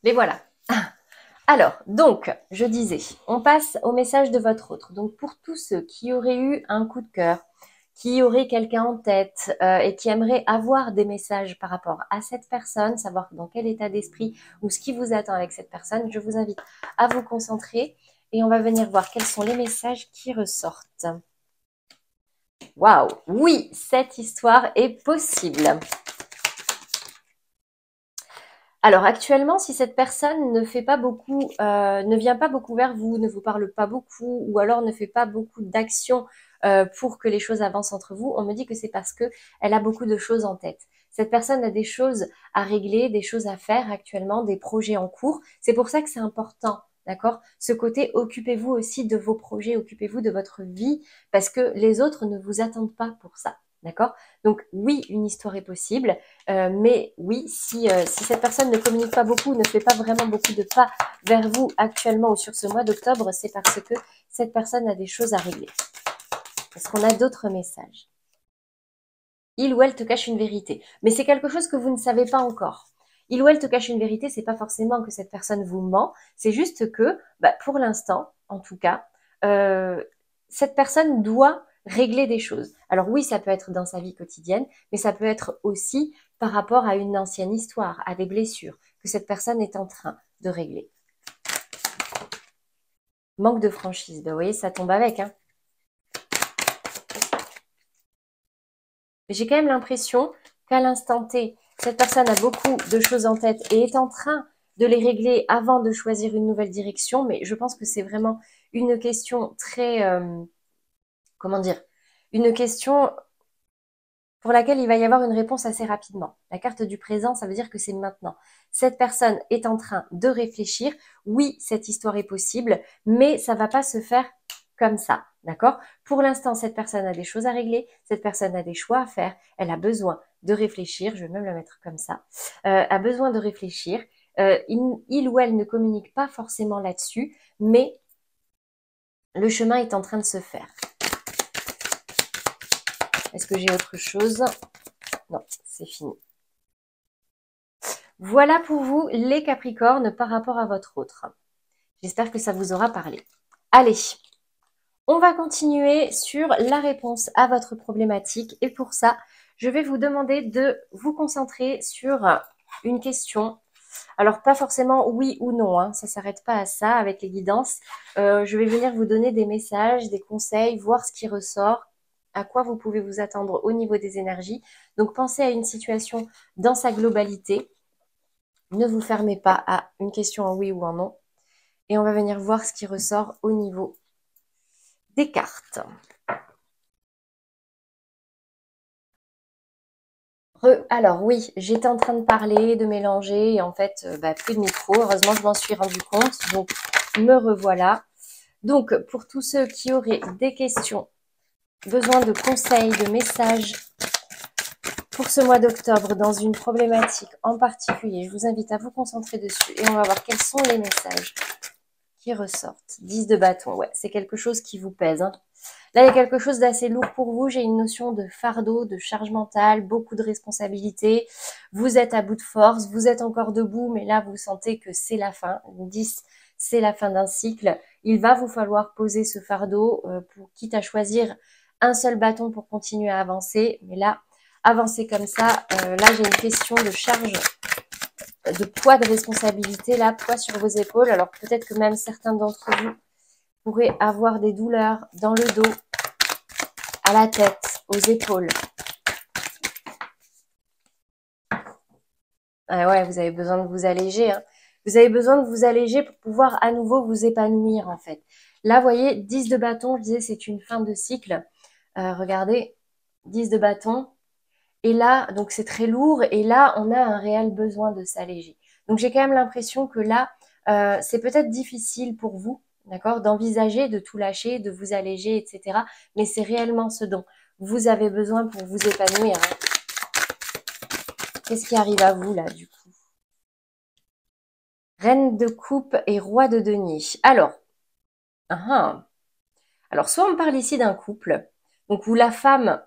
A: Les voilà. Alors, donc, je disais, on passe au message de votre autre. Donc, pour tous ceux qui auraient eu un coup de cœur, qui auraient quelqu'un en tête et qui aimeraient avoir des messages par rapport à cette personne, savoir dans quel état d'esprit ou ce qui vous attend avec cette personne, je vous invite à vous concentrer Et on va venir voir quels sont les messages qui ressortent. Waouh, oui, cette histoire est possible. Alors actuellement, si cette personne ne fait pas beaucoup, ne vient pas beaucoup vers vous, ne vous parle pas beaucoup, ou alors ne fait pas beaucoup d'actions pour que les choses avancent entre vous, on me dit que c'est parce que elle a beaucoup de choses en tête. Cette personne a des choses à régler, des choses à faire actuellement, des projets en cours. C'est pour ça que c'est important, d'accord? Ce côté, occupez-vous aussi de vos projets, occupez-vous de votre vie, parce que les autres ne vous attendent pas pour ça, d'accord? Donc oui, une histoire est possible. Mais oui, si cette personne ne communique pas beaucoup, ne fait pas vraiment beaucoup de pas vers vous actuellement ou sur ce mois d'octobre, c'est parce que cette personne a des choses à régler. Est-ce qu'on a d'autres messages? Il ou elle te cache une vérité. Mais c'est quelque chose que vous ne savez pas encore. Il ou elle te cache une vérité, c'est pas forcément que cette personne vous ment, c'est juste que, pour l'instant, en tout cas, cette personne doit régler des choses. Alors oui, ça peut être dans sa vie quotidienne, mais ça peut être aussi par rapport à une ancienne histoire, à des blessures, que cette personne est en train de régler. Manque de franchise, vous voyez, ça tombe avec, hein. J'ai quand même l'impression qu'à l'instant T, cette personne a beaucoup de choses en tête et est en train de les régler avant de choisir une nouvelle direction, mais je pense que c'est vraiment une question très, comment dire, une question pour laquelle il va y avoir une réponse assez rapidement. La carte du présent, ça veut dire que c'est maintenant. Cette personne est en train de réfléchir. Oui, cette histoire est possible, mais ça va pas se faire comme ça, d'accord? Pour l'instant, cette personne a des choses à régler, cette personne a des choix à faire, elle a besoin de réfléchir, je vais même la mettre comme ça, a besoin de réfléchir. Il ou elle ne communique pas forcément là-dessus, mais le chemin est en train de se faire. Est-ce que j'ai autre chose? Non, c'est fini. Voilà pour vous les Capricornes par rapport à votre autre. J'espère que ça vous aura parlé. Allez, on va continuer sur la réponse à votre problématique. Et pour ça, je vais vous demander de vous concentrer sur une question. Alors, pas forcément oui ou non, hein, ça ne s'arrête pas à ça avec les guidances. Je vais venir vous donner des messages, des conseils, voir ce qui ressort, à quoi vous pouvez vous attendre au niveau des énergies. Donc, pensez à une situation dans sa globalité. Ne vous fermez pas à une question en oui ou en non. Et on va venir voir ce qui ressort au niveau des cartes. Alors oui, j'étais en train de parler, de mélanger, et en fait, plus de micro. Heureusement, je m'en suis rendu compte. Donc, me revoilà. Donc, pour tous ceux qui auraient des questions, besoin de conseils, de messages pour ce mois d'octobre dans une problématique en particulier, je vous invite à vous concentrer dessus et on va voir quels sont les messages qui ressortent. 10 de bâton, ouais, c'est quelque chose qui vous pèse, hein. Là, il y a quelque chose d'assez lourd pour vous. J'ai une notion de fardeau, de charge mentale, beaucoup de responsabilités. Vous êtes à bout de force, vous êtes encore debout, mais là, vous sentez que c'est la fin. 10, c'est la fin d'un cycle. Il va vous falloir poser ce fardeau, pour quitte à choisir un seul bâton pour continuer à avancer. Mais là, avancer comme ça, là, j'ai une question de charge, de poids de responsabilité, là, poids sur vos épaules. Alors, peut-être que même certains d'entre vous pourraient avoir des douleurs dans le dos, à la tête, aux épaules. Ah ouais, vous avez besoin de vous alléger, hein. Vous avez besoin de vous alléger pour pouvoir à nouveau vous épanouir, en fait. Là, vous voyez, 10 de bâton, je disais, c'est une fin de cycle. Regardez, 10 de bâton. Et là, donc c'est très lourd. Et là, on a un réel besoin de s'alléger. Donc, j'ai quand même l'impression que là, c'est peut-être difficile pour vous, d'accord, d'envisager de tout lâcher, de vous alléger, etc. Mais c'est réellement ce dont vous avez besoin pour vous épanouir, hein. Qu'est-ce qui arrive à vous, là, du coup? Reine de coupe et roi de denier. Alors, alors soit on parle ici d'un couple, donc où la femme,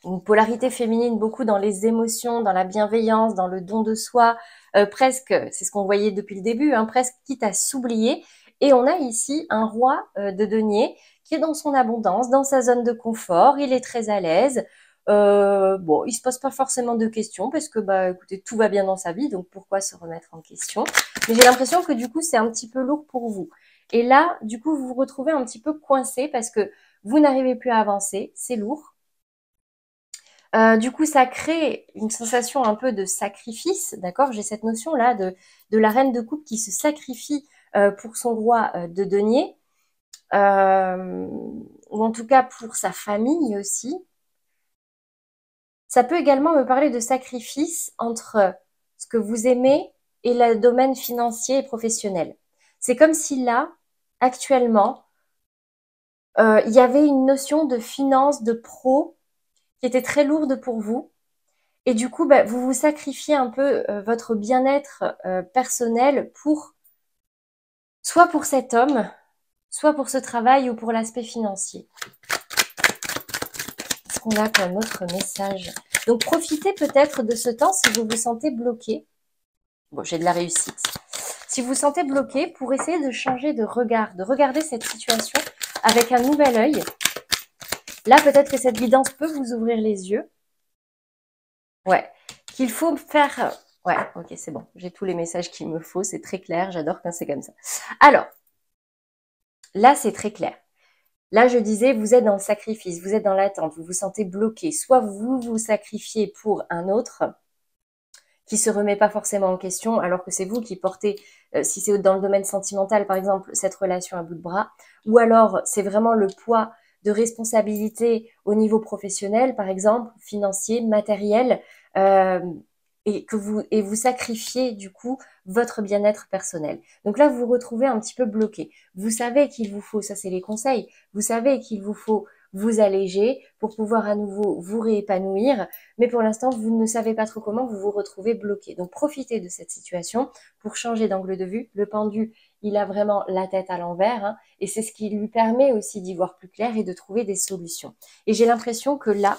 A: une polarité féminine beaucoup dans les émotions, dans la bienveillance, dans le don de soi, presque, c'est ce qu'on voyait depuis le début, hein, presque quitte à s'oublier. Et on a ici un roi de denier qui est dans son abondance, dans sa zone de confort, il est très à l'aise. Bon, il se pose pas forcément de questions parce que, écoutez, tout va bien dans sa vie, donc pourquoi se remettre en question? Mais j'ai l'impression que du coup, c'est un petit peu lourd pour vous. Et là, du coup, vous vous retrouvez un petit peu coincé parce que vous n'arrivez plus à avancer, c'est lourd. Du coup, ça crée une sensation un peu de sacrifice, d'accord? J'ai cette notion-là de la reine de coupe qui se sacrifie pour son roi de denier, ou en tout cas pour sa famille aussi. Ça peut également me parler de sacrifice entre ce que vous aimez et le domaine financier et professionnel. C'est comme si là, actuellement, il y avait une notion de finance, de pro, qui était très lourde pour vous. Et du coup, bah, vous vous sacrifiez un peu votre bien-être personnel pour, soit pour cet homme, soit pour ce travail ou pour l'aspect financier. Qu'est-ce qu'on a comme autre message? Donc, profitez peut-être de ce temps si vous vous sentez bloqué. Bon, j'ai de la réussite. Si vous vous sentez bloqué, pour essayer de changer de regard, de regarder cette situation avec un nouvel œil. Là, peut-être que cette guidance peut vous ouvrir les yeux. Ouais, qu'il faut faire... Ouais, ok, c'est bon. J'ai tous les messages qu'il me faut. C'est très clair. J'adore quand c'est comme ça. Alors, là, c'est très clair. Là, je disais, vous êtes dans le sacrifice, vous êtes dans l'attente, vous vous sentez bloqué. Soit vous vous sacrifiez pour un autre qui se remet pas forcément en question, alors que c'est vous qui portez, si c'est dans le domaine sentimental, par exemple, cette relation à bout de bras. Ou alors, c'est vraiment le poids de responsabilité au niveau professionnel, par exemple, financier, matériel, et vous sacrifiez du coup votre bien-être personnel. Donc là, vous vous retrouvez un petit peu bloqué. Vous savez qu'il vous faut, ça c'est les conseils, vous savez qu'il vous faut vous alléger pour pouvoir à nouveau vous réépanouir, mais pour l'instant, vous ne savez pas trop comment, vous vous retrouvez bloqué. Donc profitez de cette situation pour changer d'angle de vue. Le pendu, il a vraiment la tête à l'envers, hein, et c'est ce qui lui permet aussi d'y voir plus clair et de trouver des solutions. Et j'ai l'impression que là,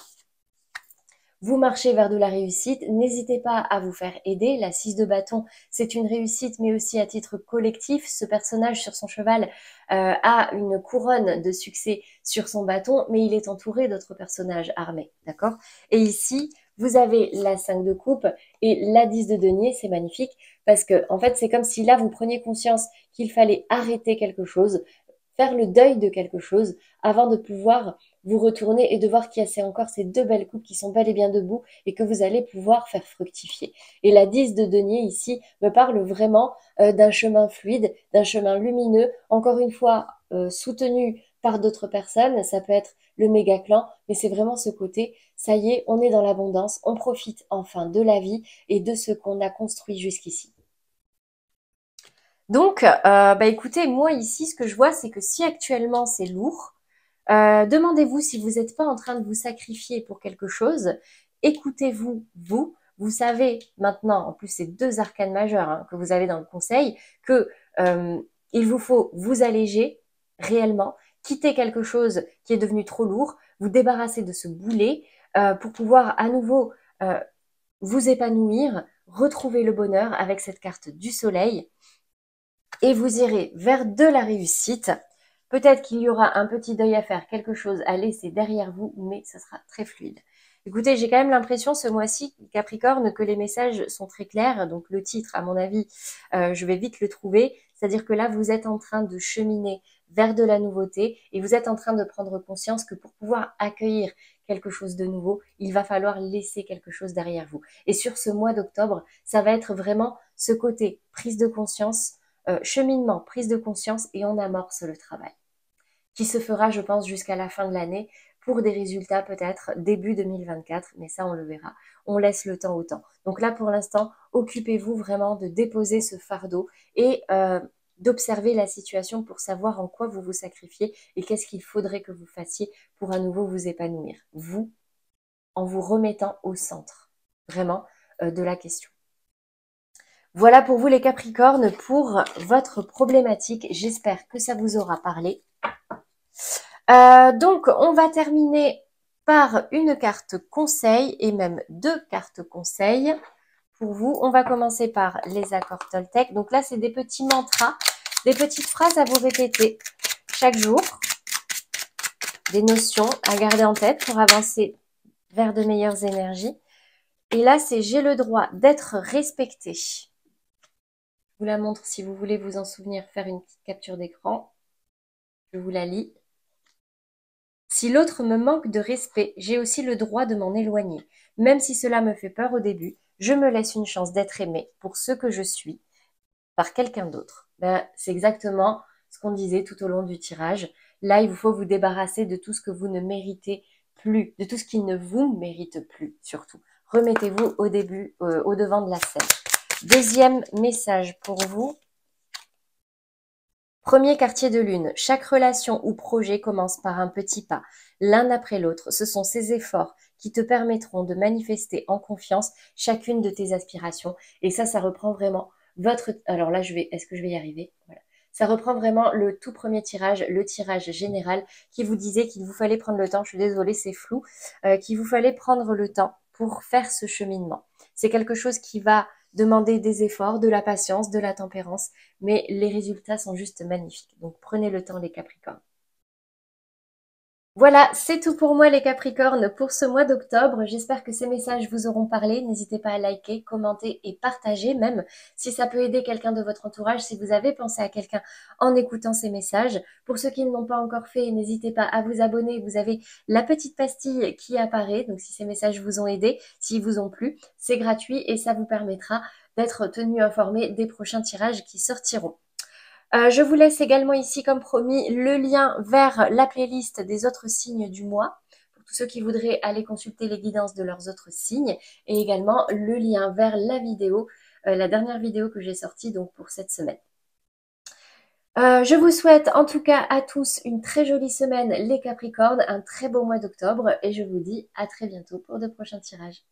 A: vous marchez vers de la réussite, n'hésitez pas à vous faire aider. La 6 de bâton, c'est une réussite, mais aussi à titre collectif. Ce personnage sur son cheval a une couronne de succès sur son bâton, mais il est entouré d'autres personnages armés, d'accord? Et ici, vous avez la 5 de coupe et la 10 de denier, c'est magnifique, parce que en fait, c'est comme si là, vous preniez conscience qu'il fallait arrêter quelque chose, faire le deuil de quelque chose avant de pouvoir vous retourner et de voir qu'il y a encore ces deux belles coupes qui sont bel et bien debout et que vous allez pouvoir faire fructifier. Et la 10 de denier ici me parle vraiment d'un chemin fluide, d'un chemin lumineux, encore une fois soutenu par d'autres personnes, ça peut être le méga clan, mais c'est vraiment ce côté, ça y est, on est dans l'abondance, on profite enfin de la vie et de ce qu'on a construit jusqu'ici. Donc, bah écoutez, moi ici, ce que je vois, c'est que si actuellement c'est lourd, demandez-vous si vous n'êtes pas en train de vous sacrifier pour quelque chose. Écoutez-vous, vous. Vous savez maintenant, en plus c'est deux arcanes majeures hein, que vous avez dans le conseil, que il vous faut vous alléger réellement, quitter quelque chose qui est devenu trop lourd, vous débarrasser de ce boulet pour pouvoir à nouveau vous épanouir, retrouver le bonheur avec cette carte du soleil et vous irez vers de la réussite. Peut-être qu'il y aura un petit deuil à faire, quelque chose à laisser derrière vous, mais ça sera très fluide. Écoutez, j'ai quand même l'impression ce mois-ci, Capricorne, que les messages sont très clairs. Donc le titre, à mon avis, je vais vite le trouver. C'est-à-dire que là, vous êtes en train de cheminer vers de la nouveauté et vous êtes en train de prendre conscience que pour pouvoir accueillir quelque chose de nouveau, il va falloir laisser quelque chose derrière vous. Et sur ce mois d'octobre, ça va être vraiment ce côté prise de conscience, cheminement, prise de conscience et on amorce le travail qui se fera, je pense, jusqu'à la fin de l'année pour des résultats peut-être début 2024, mais ça on le verra. On laisse le temps au temps. Donc là pour l'instant, occupez-vous vraiment de déposer ce fardeau et d'observer la situation pour savoir en quoi vous vous sacrifiez et qu'est-ce qu'il faudrait que vous fassiez pour à nouveau vous épanouir. Vous, en vous remettant au centre vraiment de la question. Voilà pour vous les Capricornes pour votre problématique. J'espère que ça vous aura parlé. Donc, on va terminer par une carte conseil et même deux cartes conseils pour vous. On va commencer par les accords Toltec. Donc là, c'est des petits mantras, des petites phrases à vous répéter chaque jour, des notions à garder en tête pour avancer vers de meilleures énergies. Et là, c'est « J'ai le droit d'être respecté ». vous la montre si vous voulez vous en souvenir, faire une petite capture d'écran. Je vous la lis. Si l'autre me manque de respect, j'ai aussi le droit de m'en éloigner. Même si cela me fait peur au début, je me laisse une chance d'être aimée pour ce que je suis par quelqu'un d'autre. Ben, c'est exactement ce qu'on disait tout au long du tirage. Là, il vous faut vous débarrasser de tout ce que vous ne méritez plus, de tout ce qui ne vous mérite plus, surtout. Remettez-vous au début, au devant de la scène. Deuxième message pour vous. Premier quartier de lune, chaque relation ou projet commence par un petit pas, l'un après l'autre. Ce sont ces efforts qui te permettront de manifester en confiance chacune de tes aspirations. Et ça reprend vraiment votre... Alors là, est-ce que je vais y arriver? Voilà. Ça reprend vraiment le tout premier tirage, le tirage général, qui vous disait qu'il vous fallait prendre le temps, je suis désolée, c'est flou, qu'il vous fallait prendre le temps pour faire ce cheminement. C'est quelque chose qui va demander des efforts, de la patience, de la tempérance, mais les résultats sont juste magnifiques. Donc prenez le temps les Capricornes. Voilà, c'est tout pour moi les Capricornes pour ce mois d'octobre. J'espère que ces messages vous auront parlé. N'hésitez pas à liker, commenter et partager même si ça peut aider quelqu'un de votre entourage, si vous avez pensé à quelqu'un en écoutant ces messages. Pour ceux qui ne l'ont pas encore fait, n'hésitez pas à vous abonner. Vous avez la petite pastille qui apparaît. Donc si ces messages vous ont aidé, s'ils vous ont plu, c'est gratuit et ça vous permettra d'être tenu informé des prochains tirages qui sortiront. Je vous laisse également ici, comme promis, le lien vers la playlist des autres signes du mois, pour tous ceux qui voudraient aller consulter les guidances de leurs autres signes, et également le lien vers la vidéo, la dernière vidéo que j'ai sortie donc pour cette semaine. Je vous souhaite en tout cas à tous une très jolie semaine les Capricornes, un très beau mois d'octobre, et je vous dis à très bientôt pour de prochains tirages.